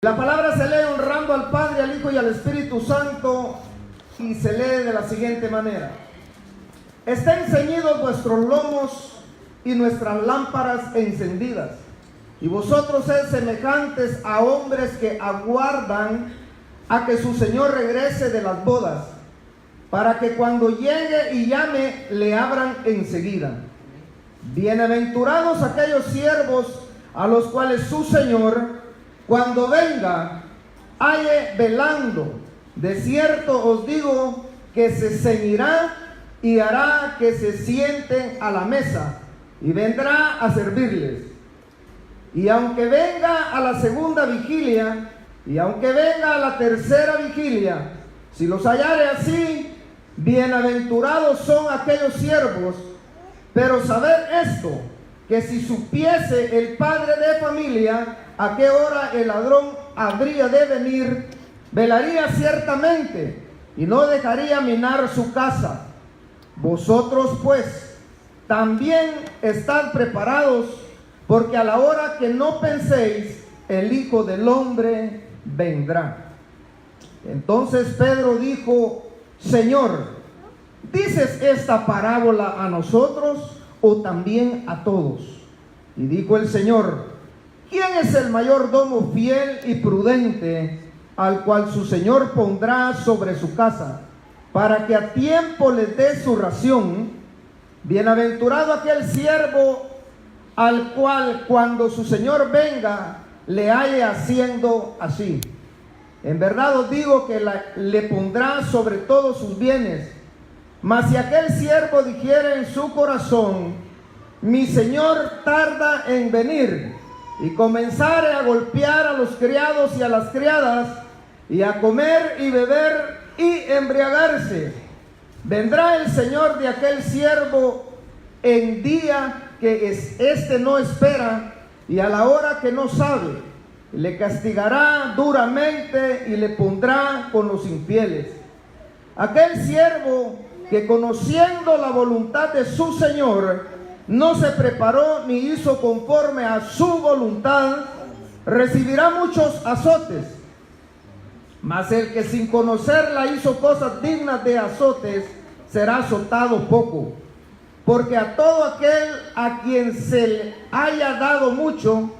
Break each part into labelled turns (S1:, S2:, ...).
S1: La palabra se lee honrando al Padre, al Hijo y al Espíritu Santo, y se lee de la siguiente manera: estén ceñidos vuestros lomos y nuestras lámparas encendidas, y vosotros sed semejantes a hombres que aguardan a que su Señor regrese de las bodas, para que cuando llegue y llame, le abran enseguida. Bienaventurados aquellos siervos a los cuales su Señor, cuando venga, halle velando. De cierto os digo que se ceñirá y hará que se sienten a la mesa, y vendrá a servirles. Y aunque venga a la segunda vigilia, y aunque venga a la tercera vigilia, si los hallare así, bienaventurados son aquellos siervos. Pero sabed esto, que si supiese el padre de familia a qué hora el ladrón habría de venir, velaría ciertamente y no dejaría minar su casa. Vosotros pues también estad preparados, porque a la hora que no penséis, el Hijo del Hombre vendrá. Entonces Pedro dijo: Señor, ¿dices esta parábola a nosotros o también a todos? Y dijo el Señor: ¿quién es el mayordomo fiel y prudente, al cual su Señor pondrá sobre su casa, para que a tiempo les dé su ración? Bienaventurado aquel siervo al cual, cuando su Señor venga, le halle haciendo así. En verdad os digo que le pondrá sobre todos sus bienes. Mas si aquel siervo dijere en su corazón: mi Señor tarda en venir, y comenzare a golpear a los criados y a las criadas, y a comer y beber y embriagarse, vendrá el Señor de aquel siervo en día que éste no espera, y a la hora que no sabe, y le castigará duramente y le pondrá con los infieles. Aquel siervo que, conociendo la voluntad de su Señor, no se preparó ni hizo conforme a su voluntad, recibirá muchos azotes. Mas el que sin conocerla hizo cosas dignas de azotes, será azotado poco. Porque a todo aquel a quien se le haya dado mucho,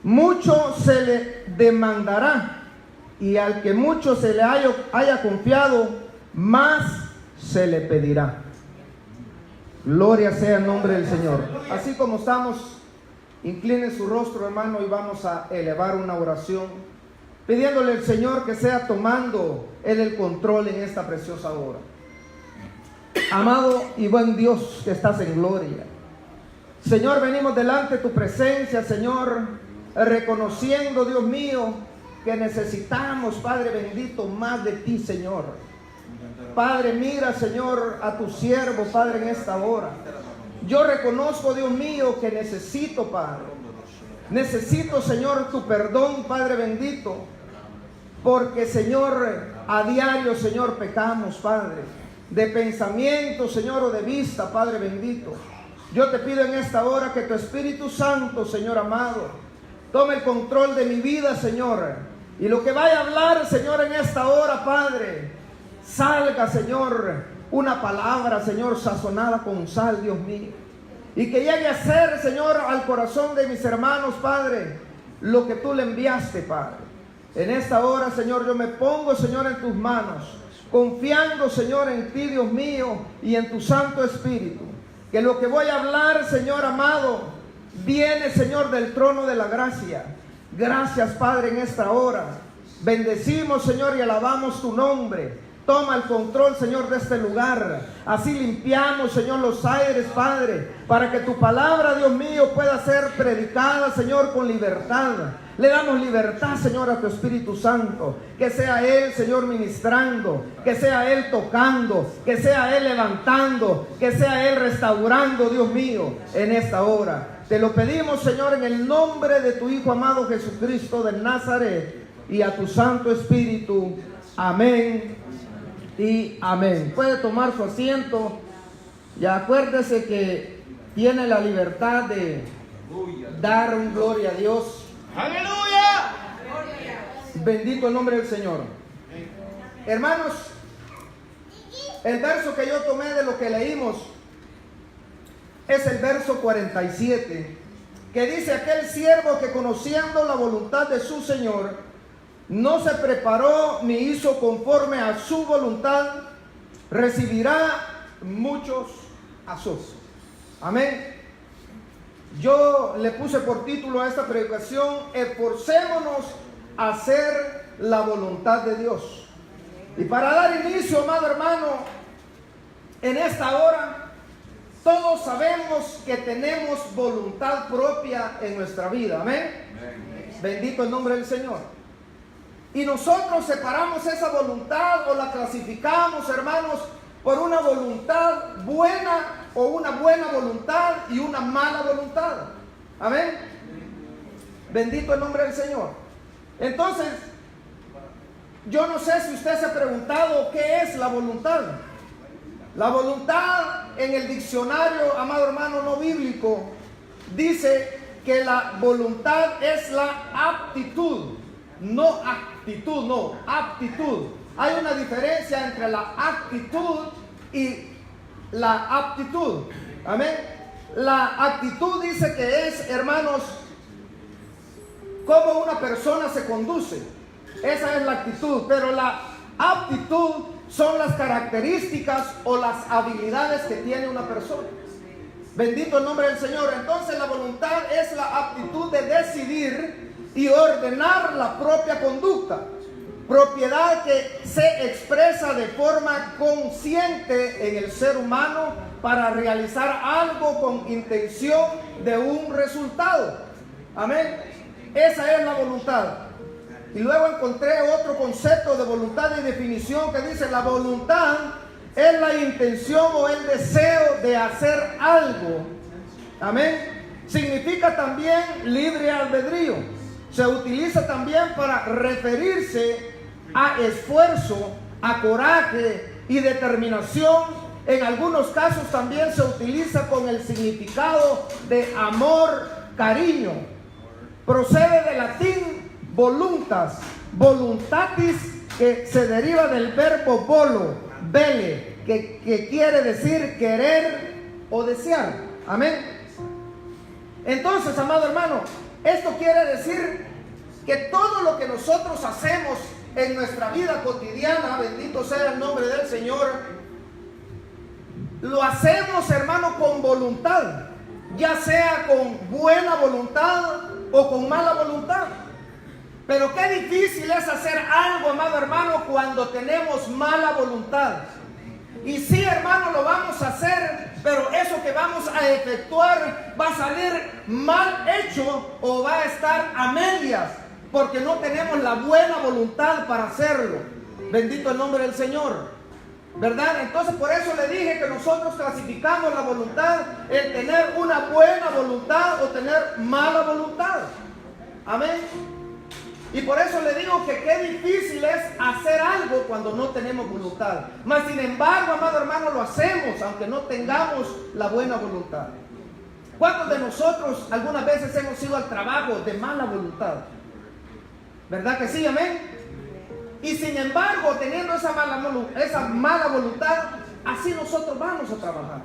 S1: mucho se le demandará, y al que mucho se le haya confiado, más se le pedirá. Gloria sea el nombre del Señor. Así como estamos, incline su rostro, hermano, y vamos a elevar una oración, pidiéndole al Señor que sea tomando Él el control en esta preciosa hora. Amado y buen Dios que estás en gloria, Señor, venimos delante de tu presencia, Señor, reconociendo, Dios mío, que necesitamos, Padre bendito, más de ti, Señor. Padre, mira, Señor, a tu siervo, Padre, en esta hora. Yo reconozco, Dios mío, que necesito, Padre. Necesito, Señor, tu perdón, Padre bendito, porque, Señor, a diario, Señor, pecamos, Padre, de pensamiento, Señor, o de vista, Padre bendito. Yo te pido en esta hora que tu Espíritu Santo, Señor amado, tome el control de mi vida, Señor, y lo que vaya a hablar, Señor, en esta hora, Padre, salga, Señor, una palabra, Señor, sazonada con sal, Dios mío, y que llegue a ser, Señor, al corazón de mis hermanos, Padre, lo que tú le enviaste, Padre. En esta hora, Señor, yo me pongo, Señor, en tus manos, confiando, Señor, en ti, Dios mío, y en tu Santo Espíritu, que lo que voy a hablar, Señor amado, viene, Señor, del trono de la gracia. Gracias, Padre, en esta hora. Bendecimos, Señor, y alabamos tu nombre. Toma el control, Señor, de este lugar. Así limpiamos, Señor, los aires, Padre, para que tu palabra, Dios mío, pueda ser predicada, Señor, con libertad. Le damos libertad, Señor, a tu Espíritu Santo. Que sea Él, Señor, ministrando. Que sea Él tocando. Que sea Él levantando. Que sea Él restaurando, Dios mío, en esta hora. Te lo pedimos, Señor, en el nombre de tu Hijo amado Jesucristo de Nazaret, y a tu Santo Espíritu. Amén y amén. Puede tomar su asiento. Y acuérdese que tiene la libertad de dar un gloria a Dios.
S2: ¡Aleluya!
S1: Bendito el nombre del Señor. Hermanos, el verso que yo tomé de lo que leímos es el verso 47, que dice: aquel siervo que, conociendo la voluntad de su Señor, no se preparó ni hizo conforme a su voluntad, recibirá muchos azotes. Amén. Yo le puse por título a esta predicación: esforcémonos a hacer la voluntad de Dios. Y para dar inicio, amado hermano, en esta hora, todos sabemos que tenemos voluntad propia en nuestra vida. Amén. Bendito el nombre del Señor. Y nosotros separamos esa voluntad o la clasificamos, hermanos, por una voluntad buena o una buena voluntad y una mala voluntad. Amén. Bendito el nombre del Señor. Entonces, yo no sé si usted se ha preguntado qué es la voluntad. La voluntad en el diccionario, amado hermano, no bíblico, dice que la voluntad es la aptitud, no actitud, no, aptitud. Hay una diferencia entre la actitud y la aptitud. Amén. La actitud dice que es, hermanos, cómo una persona se conduce. Esa es la actitud. Pero la aptitud son las características o las habilidades que tiene una persona. Bendito el nombre del Señor. Entonces la voluntad es la aptitud de decidir y ordenar la propia conducta, propiedad que se expresa de forma consciente en el ser humano para realizar algo con intención de un resultado. Amén. Esa es la voluntad. Y luego encontré otro concepto de voluntad y definición que dice: la voluntad es la intención o el deseo de hacer algo. Amén. Significa también libre albedrío. Se utiliza también para referirse a esfuerzo, a coraje y determinación. En algunos casos también se utiliza con el significado de amor, cariño. Procede del latín voluntas, voluntatis, que se deriva del verbo volo, vele, que quiere decir querer o desear. Amén. Entonces, amado hermano, esto quiere decir que todo lo que nosotros hacemos en nuestra vida cotidiana, bendito sea el nombre del Señor, lo hacemos, hermano, con voluntad, ya sea con buena voluntad o con mala voluntad. Pero qué difícil es hacer algo, amado hermano, cuando tenemos mala voluntad. Y sí, hermano, lo vamos a hacer, pero eso que vamos a efectuar va a salir mal hecho o va a estar a medias, porque no tenemos la buena voluntad para hacerlo. Bendito el nombre del Señor, ¿verdad? Entonces por eso le dije que nosotros clasificamos la voluntad en tener una buena voluntad o tener mala voluntad. Amén. Y por eso le digo que qué difícil es hacer algo cuando no tenemos voluntad. Mas sin embargo, amado hermano, lo hacemos aunque no tengamos la buena voluntad. ¿Cuántos de nosotros algunas veces hemos ido al trabajo de mala voluntad? ¿Verdad que sí? Amén. Y sin embargo, teniendo esa mala voluntad, así nosotros vamos a trabajar.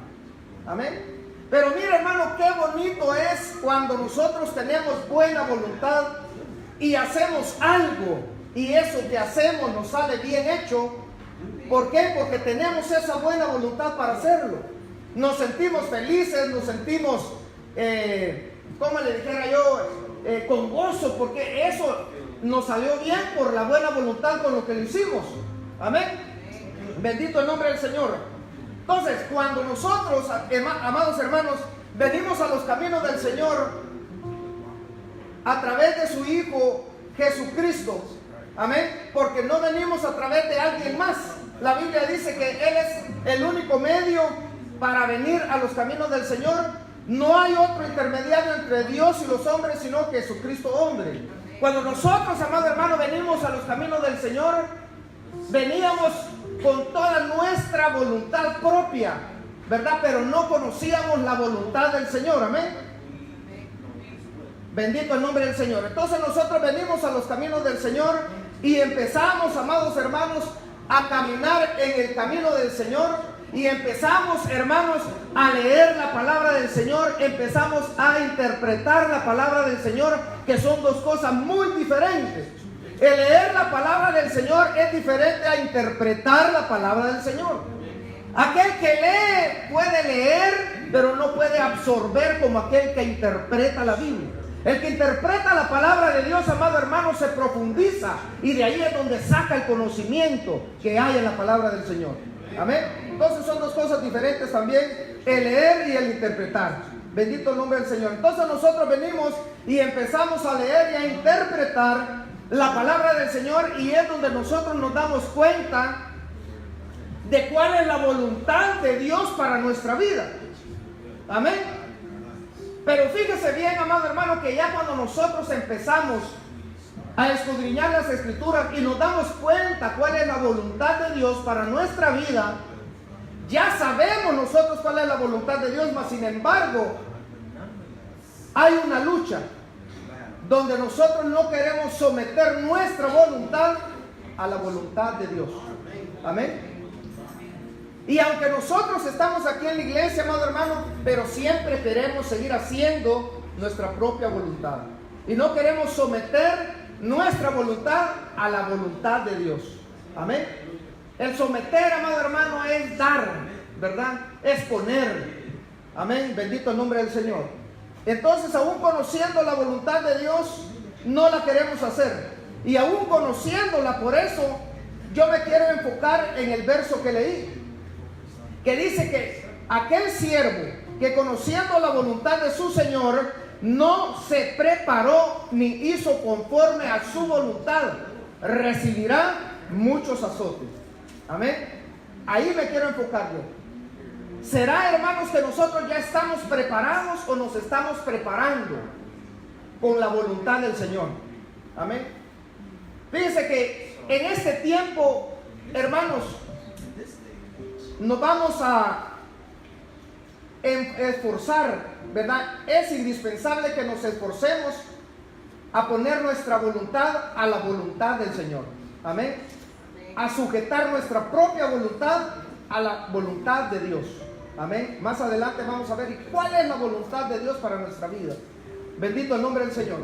S1: Amén. Pero mira, hermano, qué bonito es cuando nosotros tenemos buena voluntad y hacemos algo, y eso que hacemos nos sale bien hecho. ¿Por qué? Porque tenemos esa buena voluntad para hacerlo. Nos sentimos felices, nos sentimos, como le dijera yo, con gozo, porque eso nos salió bien por la buena voluntad con lo que lo hicimos. Amén. Bendito el nombre del Señor. Entonces, cuando nosotros, amados hermanos, venimos a los caminos del Señor a través de su Hijo Jesucristo, amén, porque no venimos a través de alguien más. La Biblia dice que Él es el único medio para venir a los caminos del Señor. No hay otro intermediario entre Dios y los hombres sino Jesucristo hombre. Cuando nosotros, amado hermano, venimos a los caminos del Señor, veníamos con toda nuestra voluntad propia, ¿verdad? Pero no conocíamos la voluntad del Señor, amén. Bendito el nombre del Señor. Entonces nosotros venimos a los caminos del Señor y empezamos, amados hermanos, a caminar en el camino del Señor, y empezamos, hermanos, a leer la palabra del Señor, empezamos a interpretar la palabra del Señor, que son dos cosas muy diferentes. El leer la palabra del Señor es diferente a interpretar la palabra del Señor. Aquel que lee puede leer, pero no puede absorber como aquel que interpreta la Biblia. El que interpreta la palabra de Dios, amado hermano, se profundiza, y de ahí es donde saca el conocimiento que hay en la palabra del Señor. Amén. Entonces son dos cosas diferentes también, el leer y el interpretar. Bendito el nombre del Señor. Entonces nosotros venimos y empezamos a leer y a interpretar la palabra del Señor, y es donde nosotros nos damos cuenta de cuál es la voluntad de Dios para nuestra vida. Amén. Pero fíjese bien, amado hermano, que ya cuando nosotros empezamos a escudriñar las Escrituras y nos damos cuenta cuál es la voluntad de Dios para nuestra vida, ya sabemos nosotros cuál es la voluntad de Dios, mas sin embargo hay una lucha donde nosotros no queremos someter nuestra voluntad a la voluntad de Dios. Amén. Y aunque nosotros estamos aquí en la iglesia, amado hermano, pero siempre queremos seguir haciendo nuestra propia voluntad, y no queremos someter nuestra voluntad a la voluntad de Dios. Amén. El someter, amado hermano, es dar, ¿verdad? Es poner. Amén. Bendito el nombre del Señor. Entonces, aún conociendo la voluntad de Dios, no la queremos hacer. Y aún conociéndola, por eso yo me quiero enfocar en el verso que leí, que dice que aquel siervo que, conociendo la voluntad de su Señor, no se preparó ni hizo conforme a su voluntad, recibirá muchos azotes. Amén. Ahí me quiero enfocar yo. ¿Será, hermanos, que nosotros ya estamos preparados o nos estamos preparando con la voluntad del Señor? Amén. Fíjense que en este tiempo, hermanos, nos vamos a esforzar, ¿verdad? Es indispensable que nos esforcemos a poner nuestra voluntad a la voluntad del Señor. Amén. A sujetar nuestra propia voluntad a la voluntad de Dios. Amén. Más adelante vamos a ver cuál es la voluntad de Dios para nuestra vida. Bendito el nombre del Señor.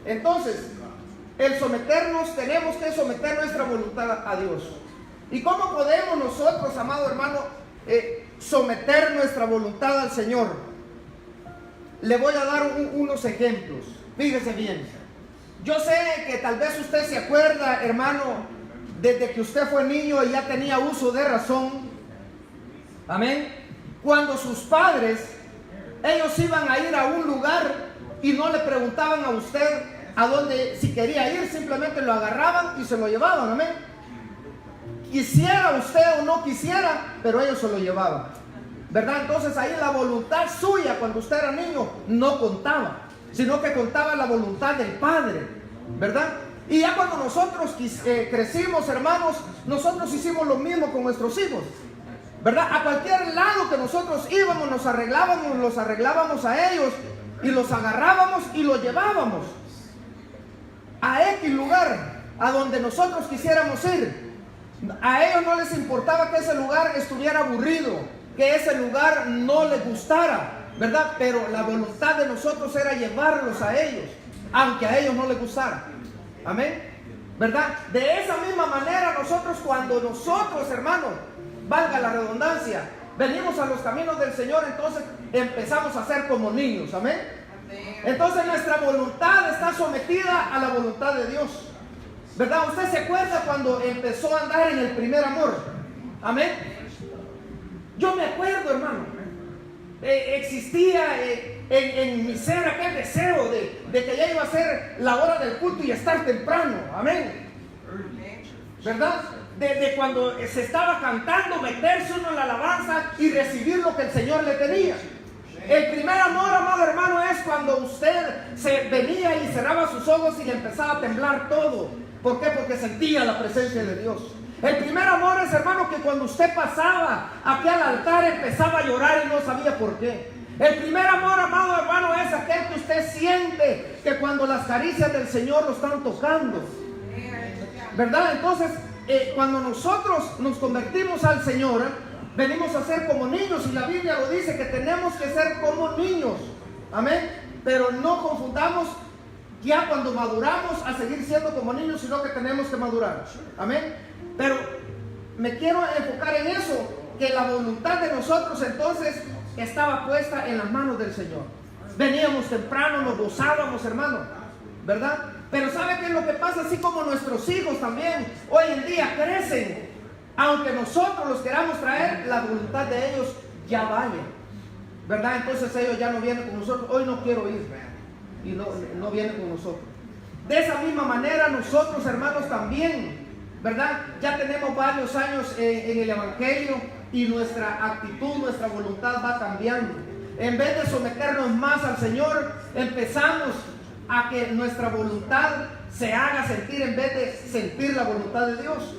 S1: Entonces, el someternos, tenemos que someter nuestra voluntad a Dios. ¿Y cómo podemos nosotros, amado hermano, someter nuestra voluntad al Señor? Le voy a dar unos ejemplos. Fíjese bien. Yo sé que tal vez usted se acuerda, hermano, desde que usted fue niño y ya tenía uso de razón. Amén. Cuando sus padres, ellos iban a ir a un lugar y no le preguntaban a usted a dónde, si quería ir, simplemente lo agarraban y se lo llevaban. Amén. Quisiera usted o no quisiera, pero ellos se lo llevaban, ¿verdad? Entonces ahí la voluntad suya cuando usted era niño no contaba, sino que contaba la voluntad del Padre, ¿verdad? Y ya cuando nosotros crecimos, hermanos, nosotros hicimos lo mismo con nuestros hijos, ¿verdad? A cualquier lado que nosotros íbamos, los arreglábamos a ellos y los agarrábamos y los llevábamos a X lugar, a donde nosotros quisiéramos ir. A ellos no les importaba que ese lugar estuviera aburrido, que ese lugar no les gustara, ¿verdad? Pero la voluntad de nosotros era llevarlos a ellos, aunque a ellos no les gustara. Amén, ¿verdad? De esa misma manera nosotros, cuando nosotros, hermanos, valga la redundancia, venimos a los caminos del Señor, entonces empezamos a ser como niños. Amén. Entonces nuestra voluntad está sometida a la voluntad de Dios, ¿verdad? Usted se acuerda cuando empezó a andar en el primer amor. Amén. Yo me acuerdo, hermano, existía en mi ser aquel deseo de que ya iba a ser la hora del culto y estar temprano. Amén, ¿verdad? De cuando se estaba cantando, meterse uno en la alabanza y recibir lo que el Señor le tenía. El primer amor, amado hermano, es cuando usted se venía y cerraba sus ojos y le empezaba a temblar todo. ¿Por qué? Porque sentía la presencia de Dios. El primer amor es, hermano, que cuando usted pasaba aquí al altar empezaba a llorar y no sabía por qué. El primer amor, amado hermano, es aquel que usted siente que cuando las caricias del Señor lo están tocando, ¿verdad? Entonces, cuando nosotros nos convertimos al Señor, venimos a ser como niños, y la Biblia lo dice, que tenemos que ser como niños. Amén. Pero no confundamos ya cuando maduramos a seguir siendo como niños, sino que tenemos que madurar. Amén. Pero me quiero enfocar en eso, que la voluntad de nosotros entonces estaba puesta en las manos del Señor. Veníamos temprano, nos gozábamos, hermano, ¿verdad? Pero ¿sabe qué es lo que pasa? Así como nuestros hijos también hoy en día crecen, aunque nosotros los queramos traer, la voluntad de ellos ya vaya, ¿verdad? Entonces ellos ya no vienen con nosotros. Hoy no quiero ir, y no vienen con nosotros. De esa misma manera nosotros, hermanos, también, ¿verdad? Ya tenemos varios años en el Evangelio, y nuestra actitud, nuestra voluntad va cambiando. En vez de someternos más al Señor, empezamos a que nuestra voluntad se haga sentir en vez de sentir la voluntad de Dios,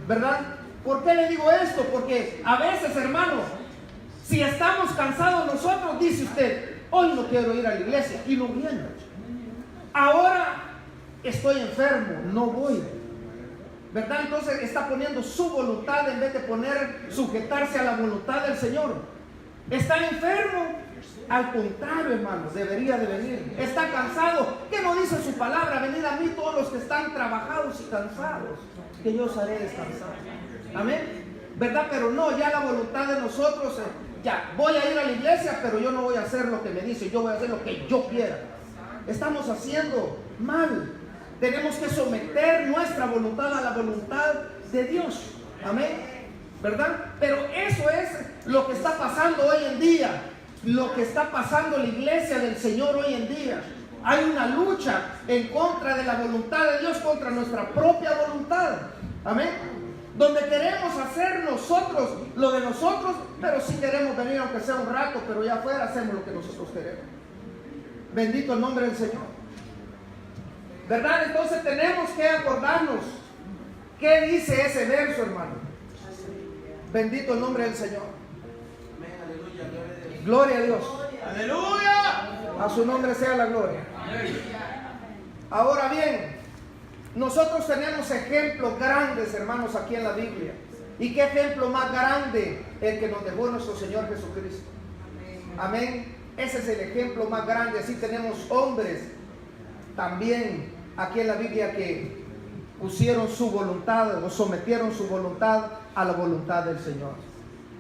S1: ¿verdad? ¿Por qué le digo esto? Porque a veces, hermano, si estamos cansados nosotros, dice usted, hoy no quiero ir a la iglesia, y no viene. Ahora estoy enfermo, no voy, ¿verdad? Entonces está poniendo su voluntad en vez de sujetarse a la voluntad del Señor. Está enfermo, al contrario, hermanos, debería de venir. Está cansado, ¿qué no dice su palabra? Venid a mí todos los que están trabajados y cansados, que yo os haré descansar. Amén, ¿verdad? Pero no, ya la voluntad de nosotros, ya voy a ir a la iglesia, pero yo no voy a hacer lo que me dice, yo voy a hacer lo que yo quiera. Estamos haciendo mal. Tenemos que someter nuestra voluntad a la voluntad de Dios. Amén, ¿verdad? Pero eso es lo que está pasando hoy en día, lo que está pasando en la iglesia del Señor hoy en día. Hay una lucha en contra de la voluntad de Dios, contra nuestra propia voluntad. Amén. Donde queremos hacer nosotros lo de nosotros, pero sí queremos venir aunque sea un rato, pero ya afuera hacemos lo que nosotros queremos. Bendito el nombre del Señor, ¿verdad? Entonces tenemos que acordarnos qué dice ese verso, hermano. Bendito el nombre del Señor. Gloria a Dios. Aleluya. A su nombre sea la gloria. Ahora bien, nosotros tenemos ejemplos grandes, hermanos, aquí en la Biblia. ¿Y qué ejemplo más grande? El que nos dejó nuestro Señor Jesucristo. Amén. Ese es el ejemplo más grande. Así tenemos hombres también aquí en la Biblia que pusieron su voluntad o sometieron su voluntad a la voluntad del Señor.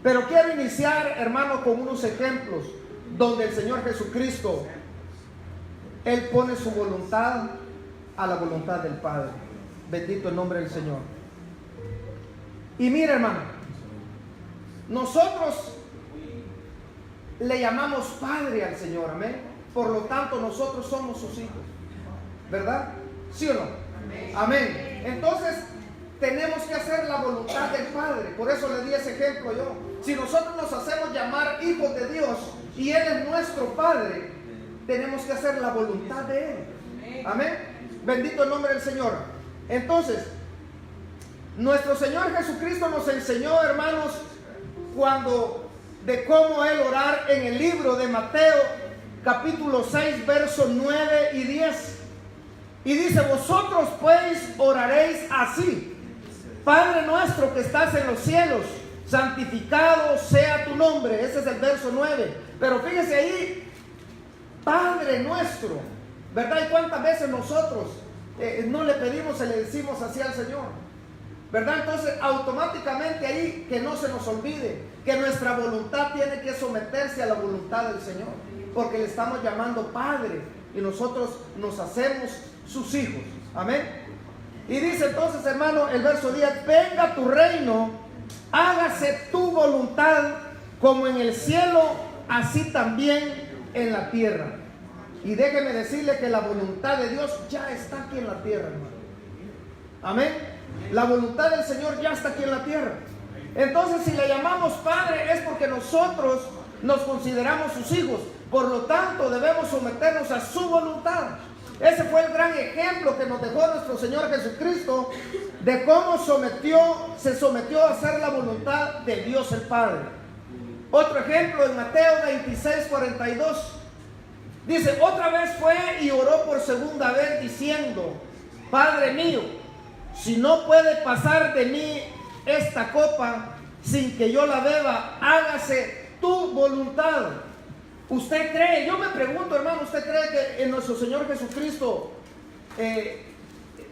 S1: Pero quiero iniciar, hermano, con unos ejemplos donde el Señor Jesucristo, Él pone su voluntad a la voluntad del Padre. Bendito el nombre del Señor. Y mira, hermano, nosotros le llamamos Padre al Señor, amén. Por lo tanto, nosotros somos sus hijos, ¿verdad? ¿Sí o no? Amén. Amén. Entonces, tenemos que hacer la voluntad del Padre. Por eso le di ese ejemplo yo. Si nosotros nos hacemos llamar hijos de Dios y Él es nuestro Padre, tenemos que hacer la voluntad de Él. Amén. Bendito el nombre del Señor. Entonces, nuestro Señor Jesucristo nos enseñó, hermanos, de cómo Él orar en el libro de Mateo, capítulo 6, versos 9 y 10. Y dice, vosotros pues oraréis así: Padre nuestro que estás en los cielos, santificado sea tu nombre. Ese es el verso 9. Pero fíjese ahí, Padre nuestro, ¿verdad? ¿Y cuántas veces nosotros no le pedimos y le decimos así al Señor? ¿Verdad? Entonces automáticamente ahí que no se nos olvide que nuestra voluntad tiene que someterse a la voluntad del Señor, porque le estamos llamando Padre y nosotros nos hacemos sus hijos. Amén. Y dice entonces, hermano, el verso 10: venga tu reino, hágase tu voluntad como en el cielo, así también en la tierra. Y déjeme decirle que la voluntad de Dios ya está aquí en la tierra, hermano. Amén. La voluntad del Señor ya está aquí en la tierra. Entonces, si le llamamos Padre, es porque nosotros nos consideramos sus hijos. Por lo tanto, debemos someternos a su voluntad. Ese fue el gran ejemplo que nos dejó nuestro Señor Jesucristo, de cómo se sometió a hacer la voluntad de Dios el Padre. Otro ejemplo en Mateo 26, 42. Dice, otra vez fue y oró por segunda vez diciendo: Padre mío, si no puede pasar de mí esta copa sin que yo la beba, hágase tu voluntad. ¿Usted cree? Yo me pregunto, hermano, ¿usted cree que en nuestro Señor Jesucristo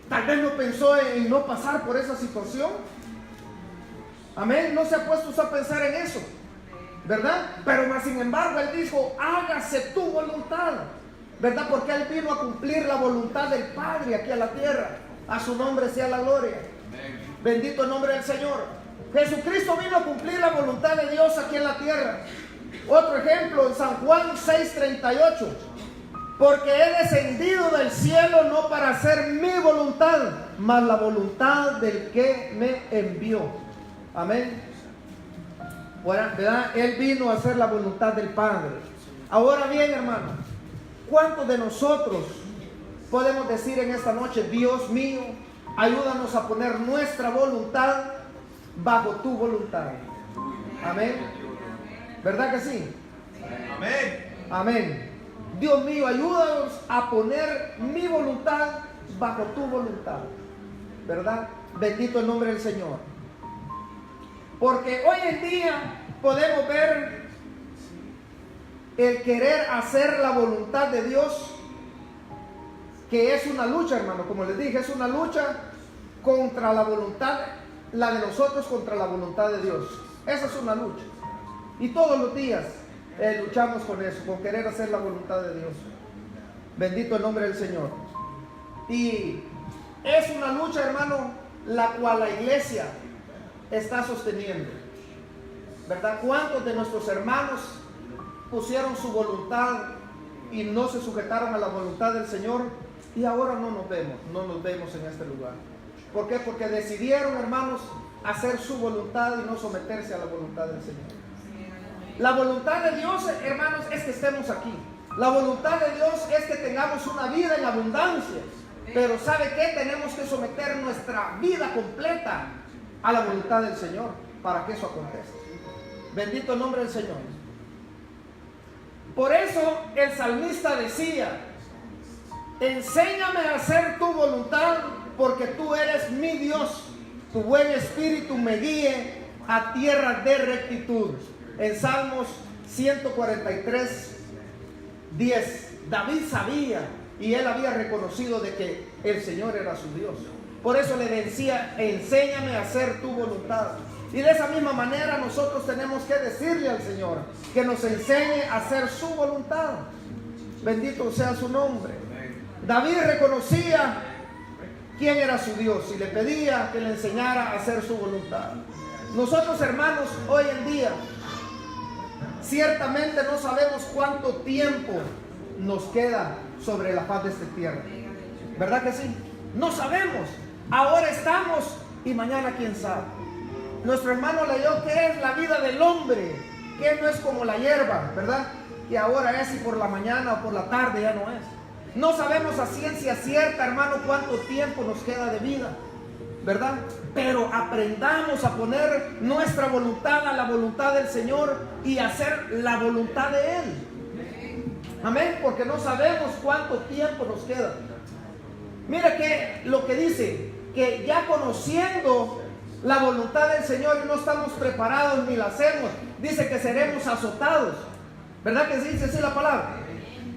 S1: tal vez no pensó en no pasar por esa situación? Amén. No se ha puesto usted a pensar en eso, ¿verdad? Pero más sin embargo Él dijo, hágase tu voluntad, ¿verdad? Porque Él vino a cumplir la voluntad del Padre aquí a la tierra. A su nombre sea la gloria. Amén. Bendito el nombre del Señor. Jesucristo vino a cumplir la voluntad de Dios aquí en la tierra. Otro ejemplo en San Juan 6:38. Porque he descendido del cielo no para hacer mi voluntad, mas la voluntad del que me envió. Amén. ¿Verdad? Él vino a hacer la voluntad del Padre. Ahora bien, hermano, ¿cuántos de nosotros podemos decir en esta noche, Dios mío, ayúdanos a poner nuestra voluntad bajo tu voluntad? Amén. ¿Verdad que sí? Amén. Amén. Dios mío, ayúdanos a poner mi voluntad bajo tu voluntad. ¿Verdad? Bendito el nombre del Señor. Porque hoy en día podemos ver el querer hacer la voluntad de Dios, que es una lucha, hermano. Como les dije, es una lucha contra la voluntad, la de nosotros contra la voluntad de Dios. Esa es una lucha. Y todos los días luchamos con eso, con querer hacer la voluntad de Dios. Bendito el nombre del Señor. Y es una lucha, hermano, la cual la iglesia está sosteniendo, ¿verdad? ¿Cuántos de nuestros hermanos pusieron su voluntad y no se sujetaron a la voluntad del Señor? Y ahora no nos vemos en este lugar. ¿Por qué? Porque decidieron, hermanos, hacer su voluntad y no someterse a la voluntad del Señor. La voluntad de Dios, hermanos, es que estemos aquí. La voluntad de Dios es que tengamos una vida en abundancia. Pero ¿sabe qué? Tenemos que someter nuestra vida completa a la voluntad del Señor para que eso acontezca. Bendito el nombre del Señor. Por eso el salmista decía, enséñame a hacer tu voluntad, porque tú eres mi Dios. Tu buen espíritu me guíe a tierra de rectitud. En Salmos 143, 10, David sabía y él había reconocido de que el Señor era su Dios. Por eso le decía, enséñame a hacer tu voluntad. Y de esa misma manera nosotros tenemos que decirle al Señor que nos enseñe a hacer su voluntad. Bendito sea su nombre. David reconocía quién era su Dios y le pedía que le enseñara a hacer su voluntad. Nosotros, hermanos, hoy en día ciertamente no sabemos cuánto tiempo nos queda sobre la faz de esta tierra. ¿Verdad que sí? No sabemos. Ahora estamos y mañana quién sabe. Nuestro hermano leyó que es la vida del hombre, que no es como la hierba, ¿verdad? Que ahora es y por la mañana o por la tarde ya no es. No sabemos a ciencia cierta, hermano, cuánto tiempo nos queda de vida, ¿verdad? Pero aprendamos a poner nuestra voluntad a la voluntad del Señor y hacer la voluntad de Él. Amén, porque no sabemos cuánto tiempo nos queda. Mira que lo que dice, que ya conociendo la voluntad del Señor y no estamos preparados ni la hacemos, dice que seremos azotados. ¿Verdad que dice así la palabra?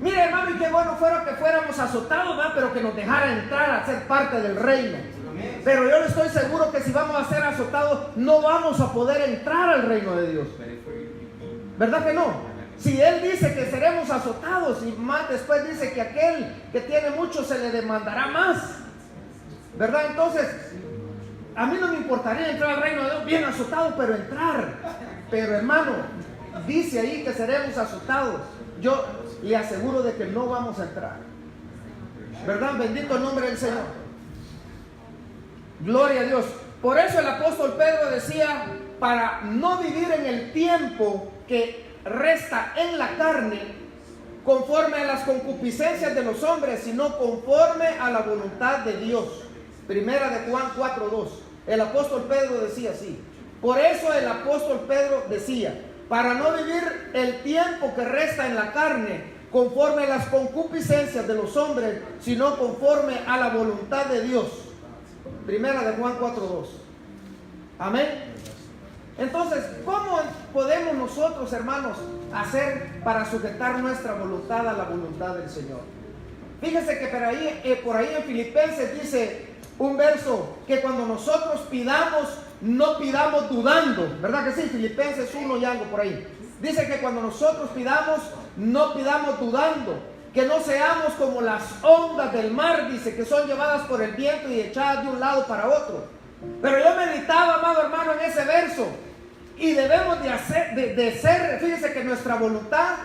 S1: Mire, hermano, y qué bueno fuera que fuéramos azotados, ¿verdad? Pero que nos dejara entrar a ser parte del reino. Pero yo le estoy seguro que si vamos a ser azotados, no vamos a poder entrar al reino de Dios. ¿Verdad que no? Si Él dice que seremos azotados y más después dice que aquel que tiene mucho se le demandará más, ¿verdad? Entonces, a mí no me importaría entrar al reino de Dios bien azotado, pero entrar. Pero hermano, dice ahí que seremos azotados. Yo le aseguro de que no vamos a entrar, ¿verdad? Bendito el nombre del Señor. Gloria a Dios. Por eso el apóstol Pedro decía, para no vivir en el tiempo que resta en la carne, conforme a las concupiscencias de los hombres, sino conforme a la voluntad de Dios. Primera de Juan 4:2. El apóstol Pedro decía así. Por eso el apóstol Pedro decía, para no vivir el tiempo que resta en la carne, conforme a las concupiscencias de los hombres, sino conforme a la voluntad de Dios. Primera de Juan 4:2. Amén. Entonces, ¿cómo podemos nosotros, hermanos, hacer para sujetar nuestra voluntad a la voluntad del Señor? Fíjense que por ahí en Filipenses dice un verso que cuando nosotros pidamos, no pidamos dudando, ¿verdad que sí? Filipenses 1 y algo por ahí. Dice que cuando nosotros pidamos, no pidamos dudando, que no seamos como las ondas del mar, dice, que son llevadas por el viento y echadas de un lado para otro. Pero yo meditaba, amado hermano, en ese verso, y debemos de ser, fíjense que nuestra voluntad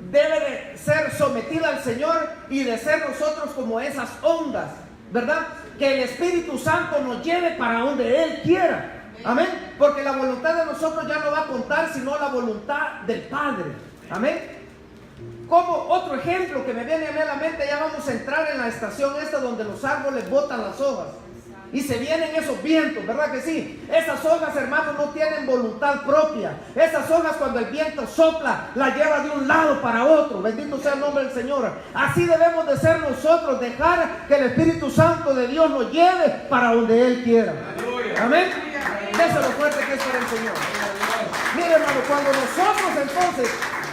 S1: debe de ser sometida al Señor y de ser nosotros como esas ondas, ¿verdad? Que el Espíritu Santo nos lleve para donde Él quiera. Amén. Porque la voluntad de nosotros ya no va a contar, sino la voluntad del Padre. Amén. Como otro ejemplo que me viene a mí a la mente, ya vamos a entrar en la estación esta donde los árboles botan las hojas y se vienen esos vientos, ¿verdad que sí? Esas hojas, hermanos, no tienen voluntad propia. Esas hojas, cuando el viento sopla, las lleva de un lado para otro. Bendito sea el nombre del Señor. Así debemos de ser nosotros, dejar que el Espíritu Santo de Dios nos lleve para donde Él quiera. Amén. Déselo fuerte que es para el Señor. Mire, hermano, cuando nosotros entonces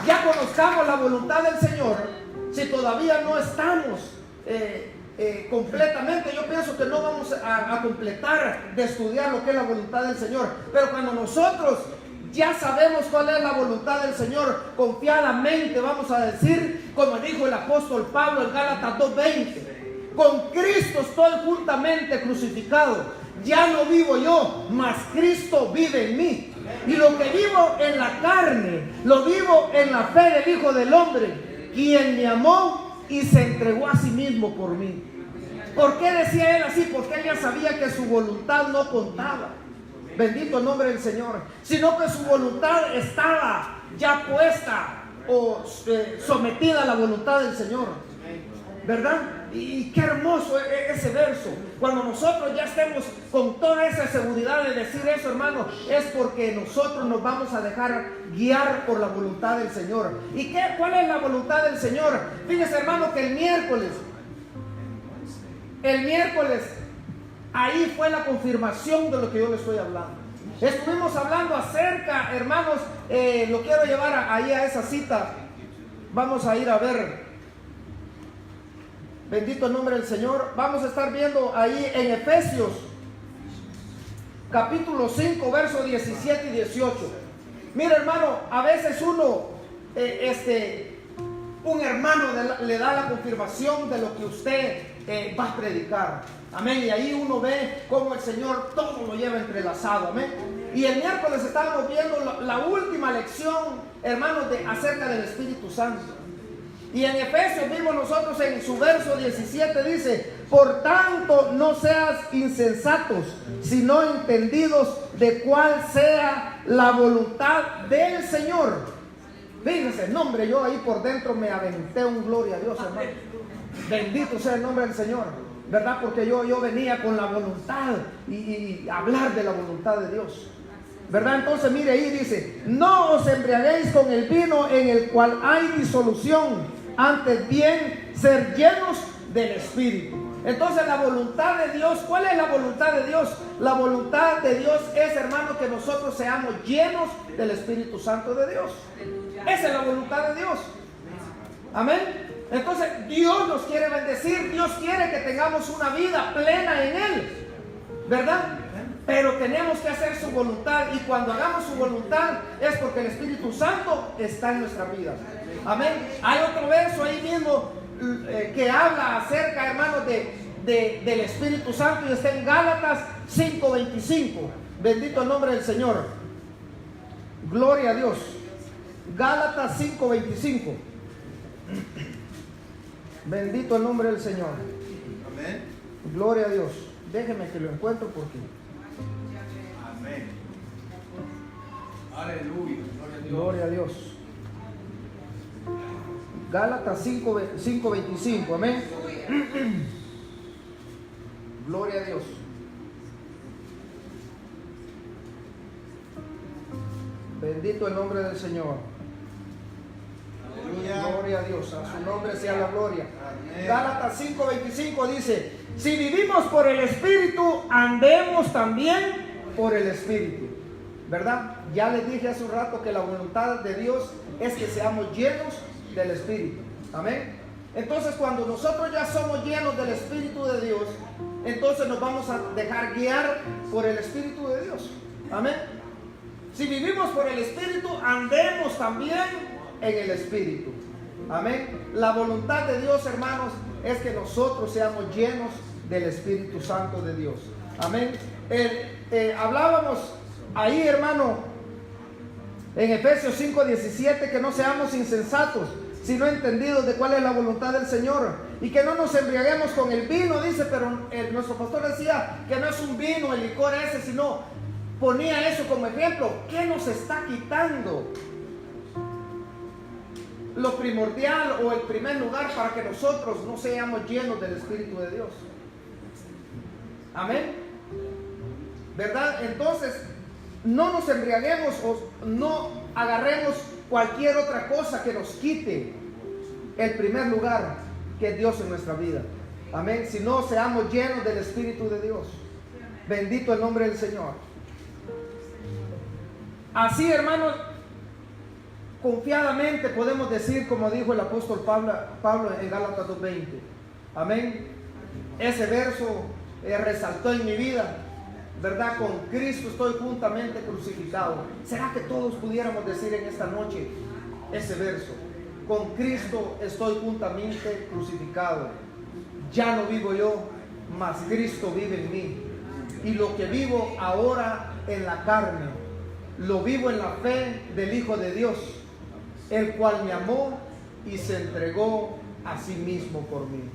S1: ya conozcamos la voluntad del Señor, si todavía no estamos completamente, yo pienso que no vamos a completar de estudiar lo que es la voluntad del Señor. Pero cuando nosotros ya sabemos cuál es la voluntad del Señor, confiadamente vamos a decir, como dijo el apóstol Pablo en Gálatas 2:20, con Cristo estoy juntamente crucificado. Ya no vivo yo, mas Cristo vive en mí. Y lo que vivo en la carne, lo vivo en la fe del Hijo del Hombre, quien me amó y se entregó a sí mismo por mí. ¿Por qué decía él así? Porque él ya sabía que su voluntad no contaba. Bendito el nombre del Señor. Sino que su voluntad estaba ya puesta o sometida a la voluntad del Señor. ¿Verdad? Y qué hermoso ese verso. Cuando nosotros ya estemos con toda esa seguridad de decir eso, hermano, es porque nosotros nos vamos a dejar guiar por la voluntad del Señor. ¿Y cuál es la voluntad del Señor? Fíjese, hermano, que el miércoles, ahí fue la confirmación de lo que yo le estoy hablando. Estuvimos hablando acerca, hermanos, lo quiero llevar ahí a esa cita. Vamos a ir a ver. Bendito el nombre del Señor. Vamos a estar viendo ahí en Efesios capítulo 5 versos 17 y 18. Mira, hermano, a veces un hermano le da la confirmación de lo que usted va a predicar. Amén. Y ahí uno ve cómo el Señor todo lo lleva entrelazado. Amén. Y el miércoles estábamos viendo la última lección, hermanos, acerca del Espíritu Santo. Y en Efesios vimos nosotros en su verso 17 dice: por tanto no seas insensatos, sino entendidos de cuál sea la voluntad del Señor. Fíjense, nombre, yo ahí por dentro me aventé un gloria a Dios, hermano. Bendito sea el nombre del Señor, ¿verdad? Porque yo venía con la voluntad y hablar de la voluntad de Dios, ¿verdad? Entonces mire ahí dice: no os embriaguéis con el vino en el cual hay disolución, antes bien ser llenos del Espíritu. Entonces la voluntad de Dios, ¿cuál es la voluntad de Dios? La voluntad de Dios es, hermano, que nosotros seamos llenos del Espíritu Santo de Dios. Esa es la voluntad de Dios. Amén. Entonces Dios nos quiere bendecir, Dios quiere que tengamos una vida plena en Él, ¿verdad? Pero tenemos que hacer su voluntad, y cuando hagamos su voluntad es porque el Espíritu Santo está en nuestra vida. Amén. Hay otro verso ahí mismo que habla acerca, hermanos, del Espíritu Santo, y está en Gálatas 5:25. Bendito el nombre del Señor. Gloria a Dios. Gálatas 5:25. Bendito el nombre del Señor. Amén. Gloria a Dios. Déjeme que lo encuentro porque.
S2: Amén. Aleluya.
S1: Gloria a Dios. Gálatas 5:25. Amén. Gloria a Dios. Bendito el nombre del Señor. Aleluya. Gloria a Dios. A su nombre sea la gloria. Amén. Gálatas 5:25 dice: Si vivimos por el Espíritu, andemos también por el Espíritu, ¿verdad? Ya les dije hace un rato que la voluntad de Dios es que seamos llenos del Espíritu. Amén. Entonces, cuando nosotros ya somos llenos del Espíritu de Dios, entonces nos vamos a dejar guiar por el Espíritu de Dios. Amén. Si vivimos por el Espíritu, andemos también en el Espíritu. Amén. La voluntad de Dios, hermanos, es que nosotros seamos llenos del Espíritu Santo de Dios. Amén. Hablábamos ahí, hermano, en Efesios 5:17, que no seamos insensatos, sino entendidos de cuál es la voluntad del Señor, y que no nos embriaguemos con el vino, dice, pero nuestro pastor decía que no es un vino, el licor ese, sino ponía eso como ejemplo. ¿Qué nos está quitando lo primordial o el primer lugar para que nosotros no seamos llenos del Espíritu de Dios? Amén, ¿verdad? Entonces, no nos embriaguemos o no agarremos cualquier otra cosa que nos quite el primer lugar, que es Dios en nuestra vida. Amén. Si no, seamos llenos del Espíritu de Dios. Bendito el nombre del Señor. Así, hermanos, confiadamente podemos decir, como dijo el apóstol Pablo en Gálatas 2:20. Amén. Ese verso resaltó en mi vida, ¿verdad? Con Cristo estoy juntamente crucificado. ¿Será que todos pudiéramos decir en esta noche ese verso? Con Cristo estoy juntamente crucificado. Ya no vivo yo, mas Cristo vive en mí. Y lo que vivo ahora en la carne, lo vivo en la fe del Hijo de Dios, el cual me amó y se entregó a sí mismo por mí.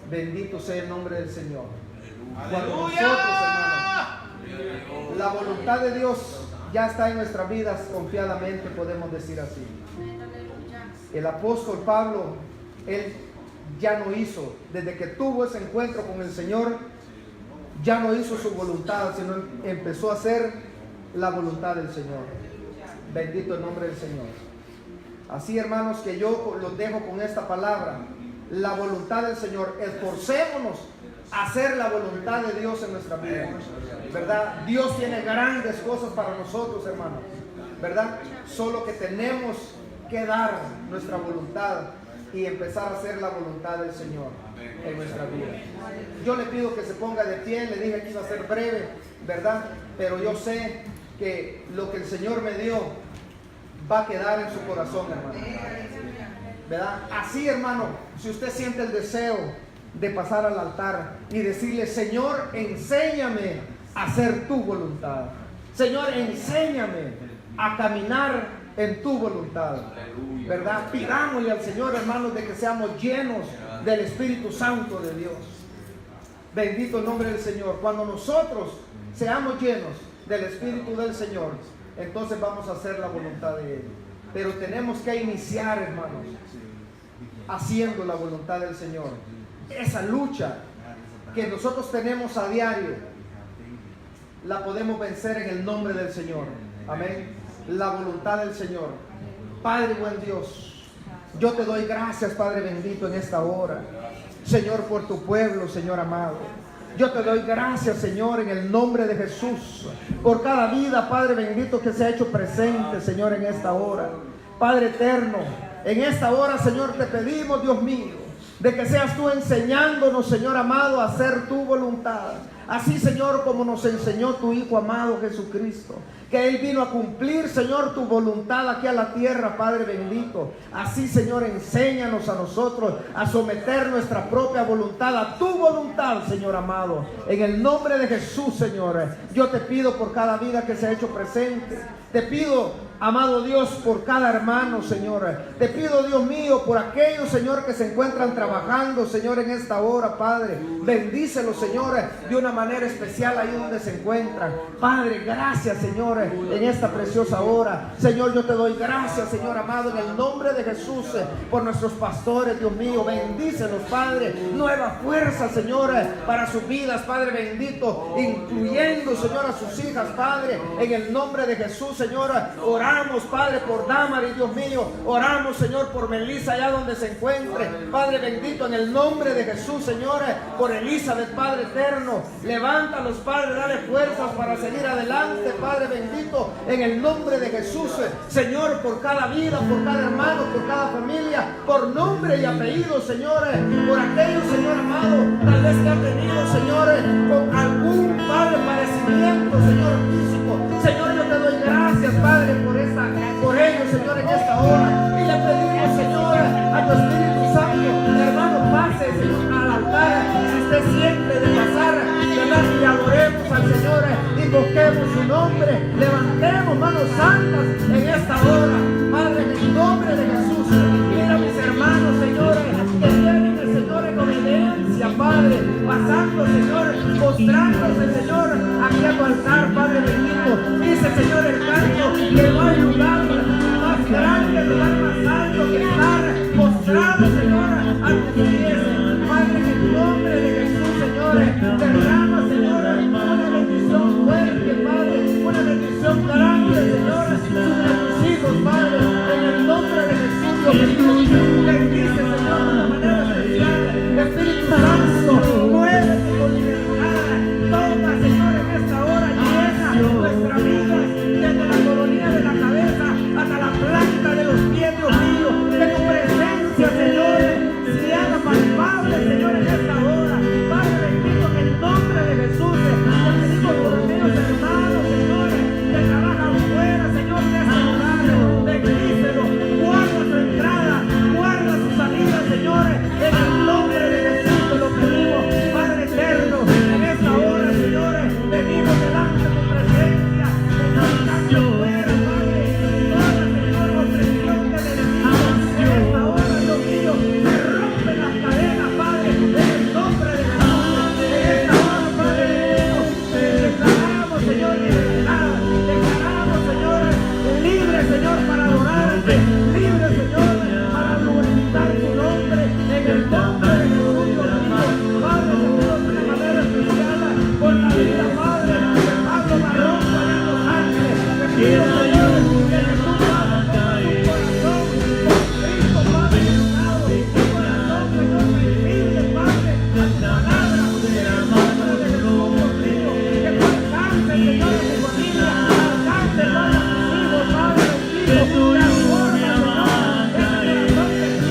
S1: Bendito sea el nombre del Señor. Cuando nosotros, hermanos, la voluntad de Dios ya está en nuestras vidas, confiadamente podemos decir así. El apóstol Pablo, él ya no hizo, desde que tuvo ese encuentro con el Señor, ya no hizo su voluntad, sino empezó a hacer la voluntad del Señor. Bendito el nombre del Señor. Así, hermanos, que yo los dejo con esta palabra, la voluntad del Señor. Esforcémonos a hacer la voluntad de Dios en nuestra vida, ¿verdad? Dios tiene grandes cosas para nosotros, hermanos, ¿verdad? Solo que tenemos que dar nuestra voluntad y empezar a hacer la voluntad del Señor en nuestra vida. Yo le pido que se ponga de pie. Le dije que iba a ser breve, ¿verdad? Pero yo sé que lo que el Señor me dio va a quedar en su corazón, hermano, ¿verdad? Así, hermano, si usted siente el deseo de pasar al altar y decirle: Señor, enséñame a hacer tu voluntad. Señor, enséñame a caminar en tu voluntad, ¿verdad? Pidámosle al Señor, hermanos, de que seamos llenos del Espíritu Santo de Dios. Bendito el nombre del Señor. Cuando nosotros seamos llenos del Espíritu del Señor, entonces vamos a hacer la voluntad de Él. Pero tenemos que iniciar, hermanos, haciendo la voluntad del Señor. Esa lucha que nosotros tenemos a diario, la podemos vencer en el nombre del Señor. Amén. La voluntad del Señor. Padre buen Dios, yo te doy gracias, Padre bendito, en esta hora, Señor, por tu pueblo, Señor amado. Yo te doy gracias, Señor, en el nombre de Jesús, por cada vida, Padre bendito, que se ha hecho presente, Señor, en esta hora. Padre eterno, en esta hora, Señor, te pedimos, Dios mío, de que seas tú enseñándonos, Señor amado, a hacer tu voluntad. Así, Señor, como nos enseñó tu Hijo amado Jesucristo, que Él vino a cumplir, Señor, tu voluntad aquí a la tierra, Padre bendito. Así, Señor, enséñanos a nosotros a someter nuestra propia voluntad a tu voluntad, Señor amado. En el nombre de Jesús, Señor, yo te pido por cada vida que se ha hecho presente. Te pido, amado Dios, por cada hermano, Señor. Te pido, Dios mío, por aquellos, Señor, que se encuentran trabajando, Señor, en esta hora, Padre. Bendícelos, Señor, de una manera especial ahí donde se encuentran. Padre, gracias, Señor, en esta preciosa hora. Señor, yo te doy gracias, Señor amado, en el nombre de Jesús, por nuestros pastores, Dios mío. Bendícelos, Padre. Nueva fuerza, Señor, para sus vidas, Padre bendito, incluyendo, Señor, a sus hijas, Padre, en el nombre de Jesús, Señor. Oramos, Padre, por Damaris, Dios mío. Oramos, Señor, por Melissa, allá donde se encuentre, Padre bendito, en el nombre de Jesús, Señor, por Elizabeth, Padre eterno. Levántalos, Padre, dale fuerzas para seguir adelante, Padre bendito, en el nombre de Jesús, Señor, por cada vida, por cada hermano, por cada familia, por nombre y apellido, Señor, por aquellos, Señor amado, tal vez que han tenido, Señor, con algún, Padre, padecimiento, Señor físico. Señor, yo te doy gracias, Padre, por ellos, Señor, en esta hora. Y le pedimos, Señor, a tu Espíritu Santo, hermano, pase, Señor, al altar, si usted siente de pasar, ¿verdad? Y adoremos al Señor, invoquemos su nombre, levantemos manos santas en esta hora, Padre, en el nombre de Jesús. Mira mis hermanos, señores, que vienen, Señor, en obediencia, Padre, pasando, Señor, mostrándose, Señor, aquí a tu altar, Padre bendito. Dice, Señor, el canto, que no hay lugar más grande, lugar más alto que estar mostrado, Señor, a tus pies. Padre, en el nombre de Jesús, Señor, derrama, Señor, una bendición fuerte, Padre, una bendición grande, Señor, sobre tus hijos, Padre, en el nombre de Jesús, Dios mío. Bendice, Señor, de una manera especial. Espíritu Santo, muévete con libertad. Toca, Señor, en esta hora, llena nuestra vida, desde la coronilla de la cabeza hasta la planta de los pies, Dios mío. Que tu presencia, Señor, se haga palpable, Señor, en esta hora. Padre bendito, en el nombre de Jesús, te pedimos por aquellos hermanos, Señor, que trabajan fuera, Señor, de este lugar. Bendícelo, guarda su entrada, guarda su salida, Señor, en el nombre de Jesús te lo pedimos, Padre eterno. En esta hora, Señor, venimos delante de tu presencia, echando fuera, Padre, toda, Señor, opresión del enemigo. En esta hora, Dios mío, se rompen las cadenas, Padre, en el nombre de Jesús. En esta hora, Padre bendito, declaramos, Señor, libertad, declaramos, Señor, libre, Señor, para adorarte, libre, Señor, para glorificar tu nombre, en el nombre de Jesús, Dios mío. Padre, te pido de una manera especial por la vida, Padre, de Pablo Barroso, allá en Los Ángeles. Te pido, Señor, que Jesús, Padre, ponga su corazón con Cristo, Padre, llenado, un corazón, Señor, sensible, Padre, a tu palabra, en el nombre de Jesús, Dios mío. Que tú alcances, Señor, a tu familia, alcance, Padre, a tus hijos, Padre, bendito, transforma, Señor, ese corazón que quiere, Señor,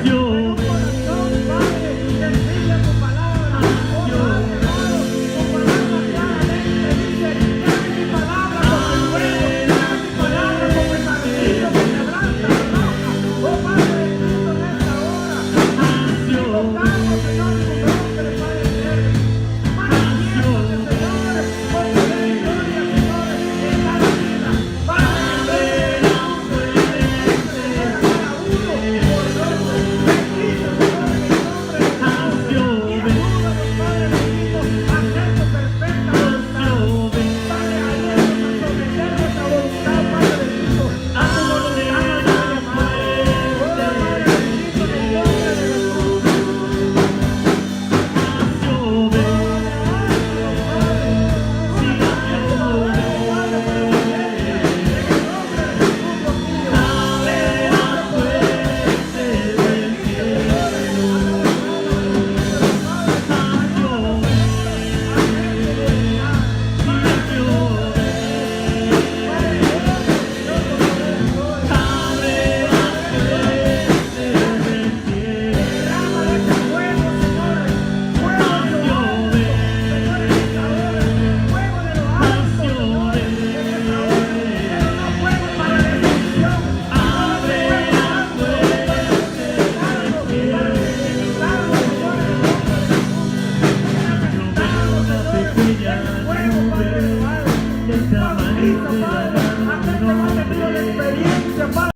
S1: en un corazón, Padre, sensible a tu palabra. Oh, Padre amado, tu palabra claramente dice, dame mi palabra como el fuego, dame mi palabra como el martillo que quebranta la roca. Oh, Padre bendito, en esta hora, invocamos, Señor, tu nombre, Padre eterno. Manifiéstate, Señor, por tu victoria, Señor, en cada vida. Padre, fuego, Padre.